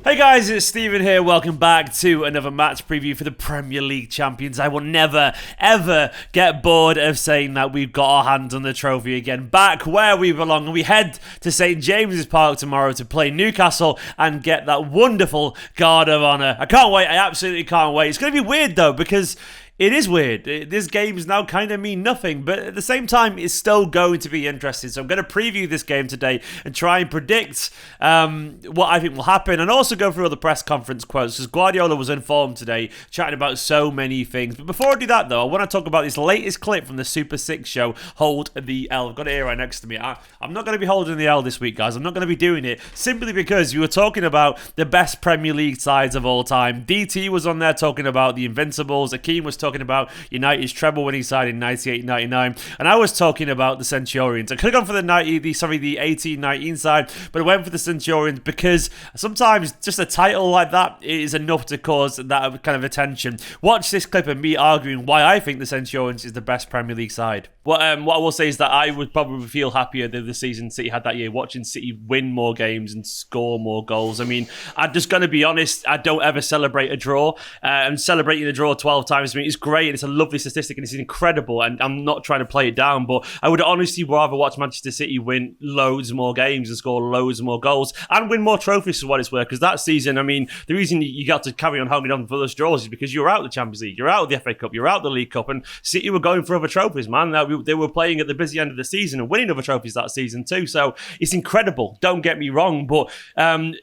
Hey guys, it's Steven here. Welcome back to another match preview for the Premier League champions. I will never, ever get bored of saying that we've got our hands on the trophy again. Back where we belong, and we head to St James's Park tomorrow to play Newcastle and get that wonderful Guard of Honour. I can't wait. I absolutely can't wait. It's going to be weird though, because it is weird. This game's now kind of mean nothing, but at the same time, it's still going to be interesting. So I'm going to preview this game today and try and predict what I think will happen, and also go through all the press conference quotes, because Guardiola was informed today, chatting about so many things. But before I do that, though, I want to talk about this latest clip from the Super 6 show, Hold the L. I've got it here right next to me. I'm not going to be holding the L this week, guys. I'm not going to be doing it, simply because you were talking about the best Premier League sides of all time. DT was on there talking about the Invincibles. Akeem was talking about United's treble-winning side in 98-99, and I was talking about the Centurions. I could have gone for the 18-19 side, but I went for the Centurions because sometimes just a title like that is enough to cause that kind of attention. Watch this clip of me arguing why I think the Centurions is the best Premier League side. What I will say is that I would probably feel happier than the season City had that year, watching City win more games and score more goals. I mean, I'm just going to be honest, I don't ever celebrate a draw, and celebrating a draw 12 times, I mean, it's great and it's a lovely statistic and it's incredible, and I'm not trying to play it down, but I would honestly rather watch Manchester City win loads more games and score loads more goals and win more trophies for what it's worth, because that season, I mean, the reason you got to carry on holding on for those draws is because you're out of the Champions League, you're out of the FA Cup, you're out of the League Cup, and City were going for other trophies, man. They were playing at the busy end of the season and winning other trophies that season too, so it's incredible, don't get me wrong, but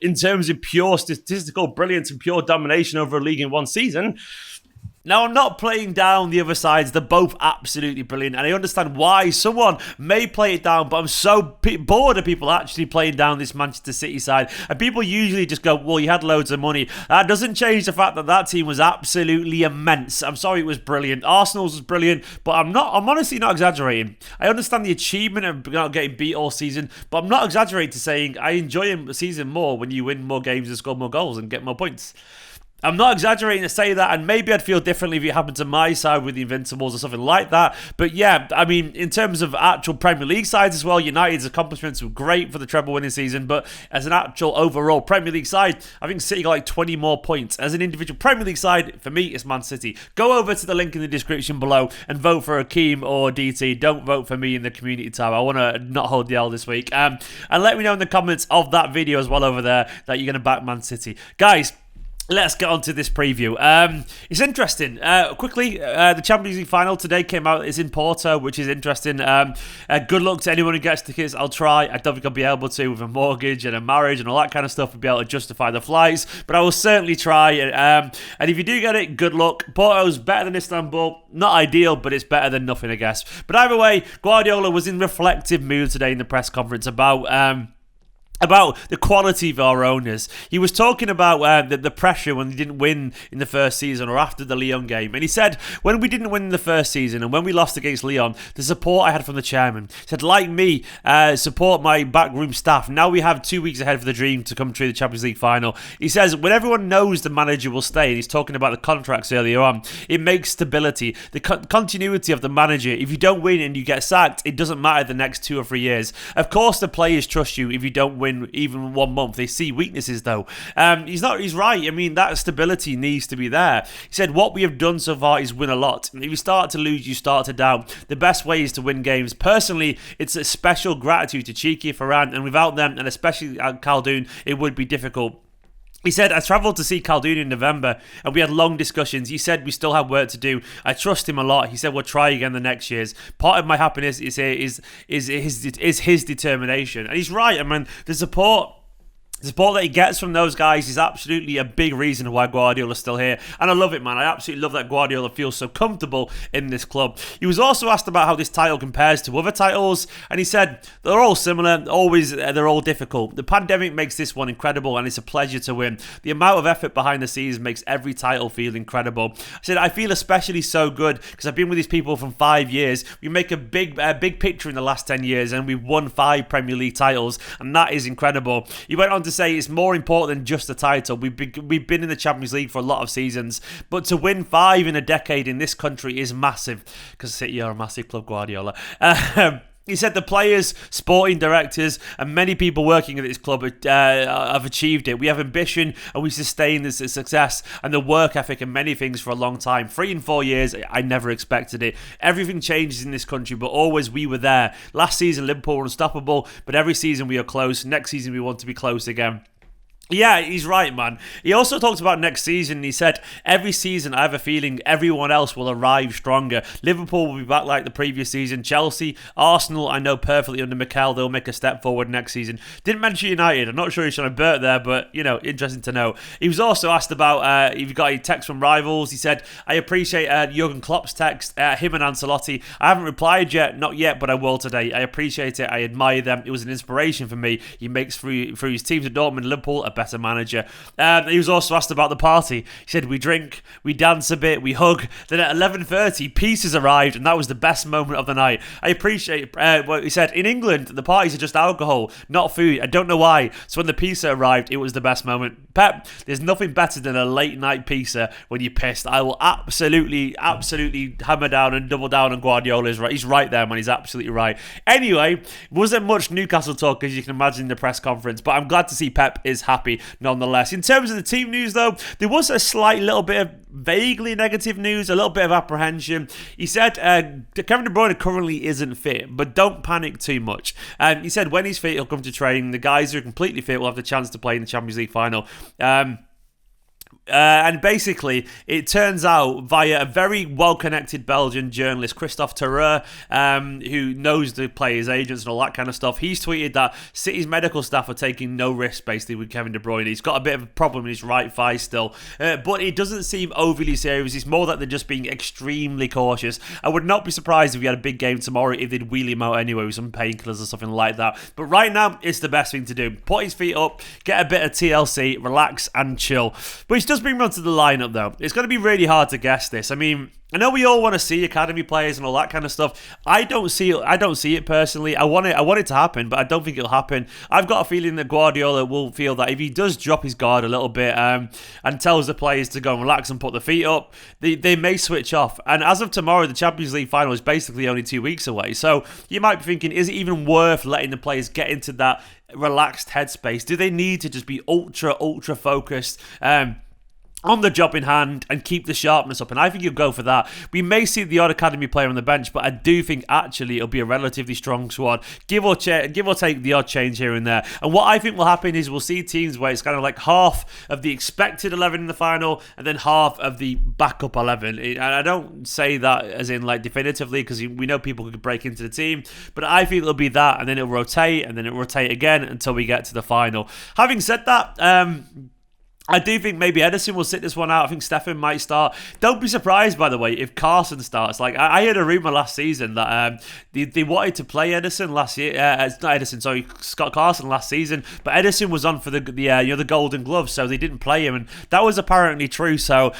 in terms of pure statistical brilliance and pure domination over a league in one season, now, I'm not playing down the other sides. They're both absolutely brilliant, and I understand why someone may play it down, but I'm so bored of people actually playing down this Manchester City side. And people usually just go, well, you had loads of money. That doesn't change the fact that that team was absolutely immense. I'm sorry, it was brilliant. Arsenal's was brilliant, but I'm honestly not exaggerating. I understand the achievement of not getting beat all season, but I'm not exaggerating to saying I enjoy a season more when you win more games and score more goals and get more points. I'm not exaggerating to say that, and maybe I'd feel differently if it happened to my side with the Invincibles or something like that. But yeah, I mean, in terms of actual Premier League sides as well, United's accomplishments were great for the treble winning season, but as an actual overall Premier League side, I think City got like 20 more points. As an individual Premier League side, for me, it's Man City. Go over to the link in the description below and vote for Akeem or DT. Don't vote for me in the community tab. I want to not hold the L this week. And let me know in the comments of that video as well over there that you're going to back Man City. Guys, let's get on to this preview. It's interesting. Quickly, the Champions League final today came out. It's in Porto, which is interesting. Good luck to anyone who gets tickets. I'll try. I don't think I'll be able to with a mortgage and a marriage and all that kind of stuff. I'll be able to justify the flights, but I will certainly try. And if you do get it, good luck. Porto's better than Istanbul. Not ideal, but it's better than nothing, I guess. But either way, Guardiola was in reflective mood today in the press conference about the quality of our owners. He was talking about the pressure when they didn't win in the first season or after the Lyon game. And he said, when we didn't win in the first season and when we lost against Lyon, the support I had from the chairman. He said, like me, support my backroom staff. Now we have 2 weeks ahead for the dream to come through the Champions League final. He says, when everyone knows the manager will stay, and he's talking about the contracts earlier on, it makes stability. The continuity of the manager. If you don't win and you get sacked, it doesn't matter the next 2 or 3 years. Of course, the players trust you if you don't win even 1 month. They see weaknesses though. He's right. I mean, that stability needs to be there. He said, what we have done so far is win a lot. If you start to lose, you start to doubt. The best way is to win games. Personally, it's a special gratitude to Cheeky, Ferran, and without them, and especially at Khaldoon, it would be difficult. He said, I travelled to see Khaldoon in November and we had long discussions. He said we still have work to do. I trust him a lot. He said we'll try again the next years. Part of my happiness is his determination. And he's right. I mean, the support that he gets from those guys is absolutely a big reason why Guardiola's still here. And I love it, man. I absolutely love that Guardiola feels so comfortable in this club. He was also asked about how this title compares to other titles, and he said, they're all similar, they're all difficult. The pandemic makes this one incredible, and it's a pleasure to win. The amount of effort behind the scenes makes every title feel incredible. I said, I feel especially so good because I've been with these people for 5 years. We make a big picture in the last 10 years, and we've won 5 Premier League titles, and that is incredible. He went on to say it's more important than just the title. We've been in the Champions League for a lot of seasons, but to win 5 in a decade in this country is massive, because City are a massive club, Guardiola. He said the players, sporting directors, and many people working at this club have achieved it. We have ambition and we sustain this success and the work ethic and many things for a long time. 3 and 4 years, I never expected it. Everything changes in this country, but always we were there. Last season, Liverpool were unstoppable, but every season we are close. Next season, we want to be close again. Yeah, he's right, man. He also talked about next season. He said, every season I have a feeling everyone else will arrive stronger. Liverpool will be back like the previous season. Chelsea, Arsenal, I know perfectly under Mikel, they'll make a step forward next season. Didn't mention United. I'm not sure he's trying to Bert there, but, interesting to know. He was also asked about if he got any texts from rivals. He said, I appreciate Jurgen Klopp's text, him and Ancelotti. I haven't replied yet, not yet, but I will today. I appreciate it. I admire them. It was an inspiration for me. He makes through his teams at Dortmund and Liverpool a better manager. He was also asked about the party. He said, we drink, we dance a bit, we hug. Then at 11:30, pizzas arrived, and that was the best moment of the night. I appreciate what he said. In England, the parties are just alcohol, not food. I don't know why. So when the pizza arrived, it was the best moment. Pep, there's nothing better than a late night pizza when you're pissed. I will absolutely hammer down and double down on Guardiola. He's right there, man. He's absolutely right. Anyway, wasn't much Newcastle talk, as you can imagine, in the press conference, but I'm glad to see Pep is happy nonetheless. In terms of the team news, though, there was a slight little bit of vaguely negative news, a little bit of apprehension. He said Kevin De Bruyne currently isn't fit, but don't panic too much. He said when he's fit, he'll come to training. The guys who are completely fit will have the chance to play in the Champions League final. And basically, it turns out via a very well-connected Belgian journalist, Christophe Terreur, who knows the players' agents and all that kind of stuff, he's tweeted that City's medical staff are taking no risks, basically, with Kevin De Bruyne. He's got a bit of a problem in his right thigh still, but it doesn't seem overly serious. It's more that they're just being extremely cautious. I would not be surprised if we had a big game tomorrow if they'd wheel him out anyway with some painkillers or something like that. But right now, it's the best thing to do. Put his feet up, get a bit of TLC, relax and chill. Which does bring me on to the lineup, though. It's going to be really hard to guess this. I mean, I know we all want to see academy players and all that kind of stuff. I don't see it personally. I want it to happen, but I don't think it'll happen. I've got a feeling that Guardiola will feel that if he does drop his guard a little bit and tells the players to go and relax and put their feet up, they may switch off. And as of tomorrow, the Champions League final is basically only 2 weeks away. So you might be thinking, is it even worth letting the players get into that relaxed headspace? Do they need to just be ultra focused on the job in hand and keep the sharpness up? And I think you'll go for that. We may see the odd academy player on the bench, but I do think actually it'll be a relatively strong squad, give or take the odd change here and there. And what I think will happen is we'll see teams where it's kind of like half of the expected 11 in the final and then half of the backup 11. And I don't say that as in like definitively, because we know people could break into the team, but I think it'll be that, and then it'll rotate, and then it'll rotate again until we get to the final. Having said that, I do think maybe Ederson will sit this one out. I think Stefan might start. Don't be surprised, by the way, if Carson starts. Like, I heard a rumour last season that they wanted to play Ederson last year. It's not Ederson, sorry, Scott Carson last season. But Ederson was on for the Golden Glove, so they didn't play him. And that was apparently true. So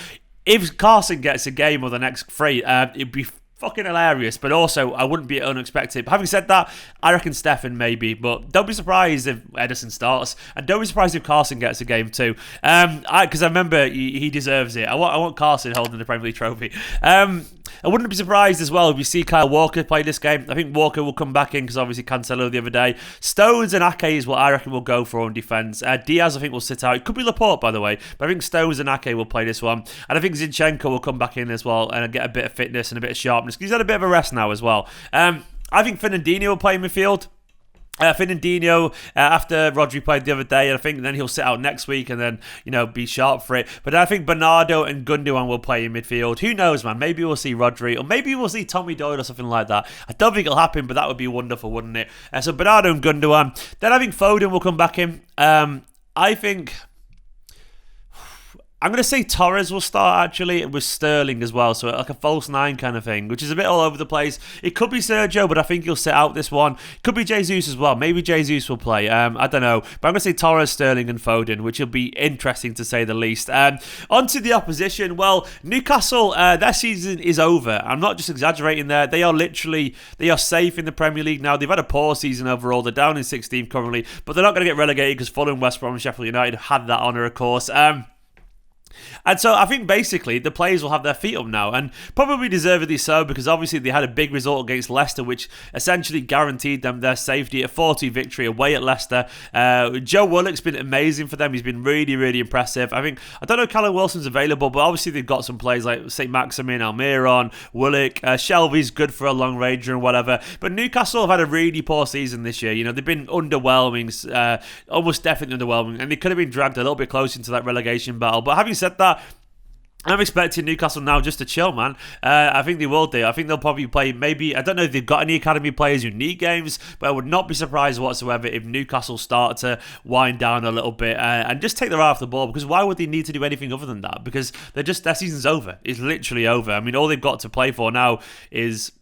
if Carson gets a game of the next three, it'd be fucking hilarious, but also I wouldn't be unexpected. But having said that, I reckon Stefan maybe, but don't be surprised if Ederson starts, and don't be surprised if Carson gets a game too. Because I remember he deserves it. I want Carson holding the Premier League trophy. I wouldn't be surprised as well if we see Kyle Walker play this game. I think Walker will come back in because obviously Cancelo the other day. Stones and Ake is what I reckon will go for on defence. Diaz I think will sit out. It could be Laporte, by the way, but I think Stones and Ake will play this one. And I think Zinchenko will come back in as well and get a bit of fitness and a bit of sharpness because he's had a bit of a rest now as well. I think Fernandinho will play in midfield. Fernandinho, after Rodri played the other day, and I think then he'll sit out next week and then, be sharp for it. But I think Bernardo and Gundogan will play in midfield. Who knows, man? Maybe we'll see Rodri, or maybe we'll see Tommy Doyle or something like that. I don't think it'll happen, but that would be wonderful, wouldn't it? So Bernardo and Gundogan. Then I think Foden will come back in. I think I'm going to say Torres will start, actually, with Sterling as well, so like a false nine kind of thing, which is a bit all over the place. It could be Sergio, but I think he'll sit out this one. Could be Jesus as well. Maybe Jesus will play. I don't know. But I'm going to say Torres, Sterling and Foden, which will be interesting to say the least. On to the opposition. Well, Newcastle, their season is over. I'm not just exaggerating there. They are safe in the Premier League now. They've had a poor season overall. They're down in 16th currently, but they're not going to get relegated because Fulham, West Brom and Sheffield United had that honour, of course. And so I think basically the players will have their feet up now, and probably deservedly so, because obviously they had a big result against Leicester, which essentially guaranteed them their safety. A 4-2 victory away at Leicester. Joe Willock's been amazing for them. He's been really, really impressive. I don't know if Callum Wilson's available, but obviously they've got some players like St. Maximin, Almiron, Willock, Shelby's good for a long ranger and whatever. But Newcastle have had a really poor season this year. You know, they've been underwhelming, almost definitely underwhelming, and they could have been dragged a little bit closer into that relegation battle. But having said that, I'm expecting Newcastle now just to chill, man. I think they will do. I think they'll probably play maybe, I don't know if they've got any academy players who need games, but I would not be surprised whatsoever if Newcastle start to wind down a little bit and just take their eye off the ball, because why would they need to do anything other than that? Because their season's over. It's literally over. I mean, all they've got to play for now is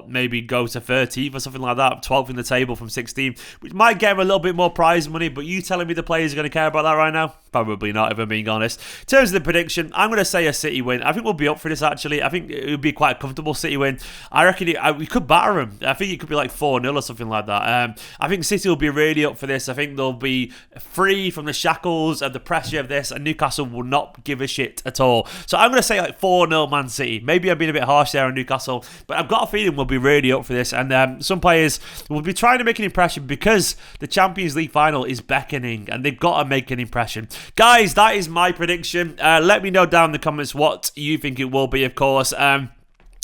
maybe go to 13th or something like that, 12th in the table from 16, which might get them a little bit more prize money, but you telling me the players are going to care about that right now? Probably not, if I'm being honest. In terms of the prediction, I'm going to say a City win. I think we'll be up for this, actually. I think it would be quite a comfortable City win. I reckon we could batter them. I think it could be like 4-0 or something like that. I think City will be really up for this. I think they'll be free from the shackles and the pressure of this, and Newcastle will not give a shit at all. So I'm going to say like 4-0 Man City. Maybe I've been a bit harsh there on Newcastle, but I've got a feeling we'll be really up for this, and some players will be trying to make an impression because the Champions League final is beckoning, and they've got to make an impression. Guys, that is my prediction. Let me know down in the comments what you think it will be, of course.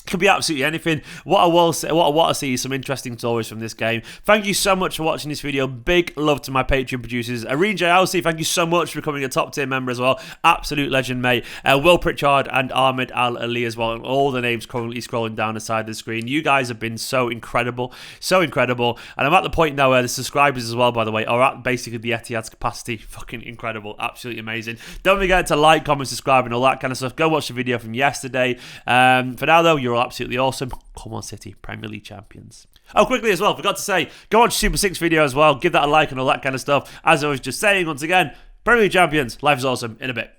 Could be absolutely anything. What I want to see is some interesting stories from this game. Thank you so much for watching this video. Big love to my Patreon producers. Irene J. Alcey, thank you so much for becoming a top tier member as well. Absolute legend, mate. Will Pritchard and Ahmed Al Ali as well. And all the names currently scrolling down the side of the screen. You guys have been so incredible. So incredible. And I'm at the point now where the subscribers as well, by the way, are at basically the Etihad's capacity. Fucking incredible. Absolutely amazing. Don't forget to like, comment, subscribe and all that kind of stuff. Go watch the video from yesterday. For now though, you're absolutely awesome. Come on, City, Premier League champions. Oh, quickly as well, forgot to say, go watch Super 6 video as well. Give that a like and all that kind of stuff. As I was just saying, once again, Premier League champions. Life is awesome. In a bit.